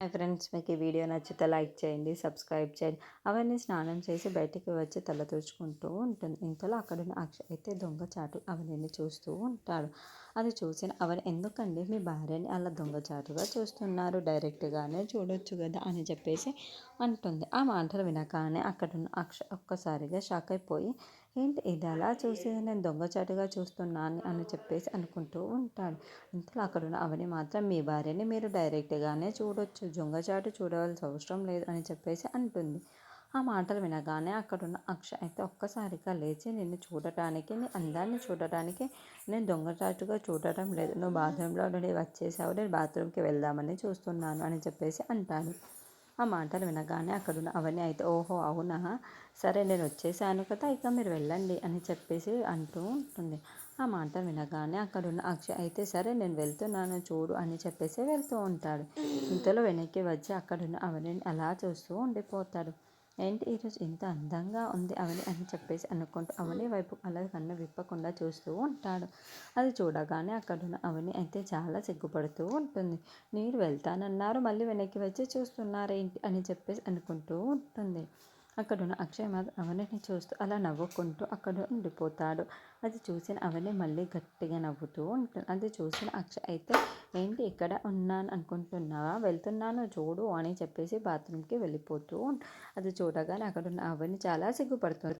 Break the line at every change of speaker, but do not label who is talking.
Hi friends, మీకు ఈ video నచ్చితే లైక్ చేయండి, సబ్స్క్రైబ్ చేయండి. అవన్నీ స్నానం చేసి బయటికి వచ్చి తల తుడుచుకుంటూ ఉంటుంది. ఇంతలో అక్కడున్న అక్షయ్ అయితే దొంగచాటు అవనిని చూస్తూ ఉంటాడు. అది చూసిన అవని, ఎందుకండి మీ భార్యని అలా దొంగచాటుగా చూస్తున్నారు, డైరెక్ట్గానే చూడొచ్చు కదా అని చెప్పేసి అంటుంది. ఆ మాటలు వినగానే అక్కడున్న అక్షయ్ ఒక్కసారిగా షాక్ అయిపోయి, ఏంటి ఇది అలా చూసేది, నేను దొంగచాటుగా చూస్తున్నాను అని చెప్పేసి అనుకుంటూ ఉంటాడు. ఇంతలో అక్కడున్న అవని మాత్రం, మీ భార్యని మీరు డైరెక్ట్గానే చూడొచ్చు, దొంగచాటు చూడవలసిన అవసరం లేదు అని చెప్పేసి అంటుంది. ఆ మాటలు వినగానే అక్కడున్న అక్షయ్ అయితే ఒక్కసారిగా లేచి, నిన్ను చూడటానికి, నీ అందాన్ని చూడటానికి నేను దొంగచాటుగా చూడటం లేదు, నువ్వు బాత్రూంలో నుండి వచ్చేసావు, నేను బాత్రూమ్కి వెళ్దామని చూస్తున్నాను అని చెప్పేసి అంటాడు. ఆ మాటలు వినగానే అక్కడున్న అవని అయితే, ఓహో అవునా, సరే నేను వచ్చేసాను కదా, ఇక మీరు వెళ్ళండి అని చెప్పేసి అంటూ ఉంటుంది. ఆ మాట వినగానే అక్కడున్న అక్షయ్ అయితే, సరే నేను వెళ్తున్నాను చూడు అని చెప్పేసి వెళ్తూ ఉంటాడు. ఇంతలో వెనక్కి వచ్చి అక్కడున్న అవనిని అలా చూస్తూ ఉండిపోతాడు. ఏంటి ఈరోజు ఇంత అందంగా ఉంది అవని అని చెప్పేసి అనుకుంటూ అవని వైపు అలా కన్ను విప్పకుండా చూస్తూ ఉంటాడు. అది చూడగానే అక్కడున్న అవని అయితే చాలా సిగ్గుపడుతూ ఉంటుంది. మీరు వెళ్తానన్నారు, మళ్ళీ వెనక్కి వచ్చి చూస్తున్నారేంటి అని చెప్పేసి అనుకుంటూ ఉంటుంది. అక్కడున్న అక్షయ్ మాత్రం అవనిని చూస్తూ అలా నవ్వుకుంటూ అక్కడ ఉండిపోతాడు. అది చూసిన అవని మళ్ళీ గట్టిగా నవ్వుతూ ఉంటుంది. అది చూసిన అక్షయ్ అయితే, ఏంటి ఇక్కడ ఉన్నాను అనుకుంటున్నావా, వెళ్తున్నాను చూడు అని చెప్పేసి బాత్రూమ్కి వెళ్ళిపోతూ అది చూడగానే అక్కడున్న అవని చాలా సిగ్గుపడుతుంది.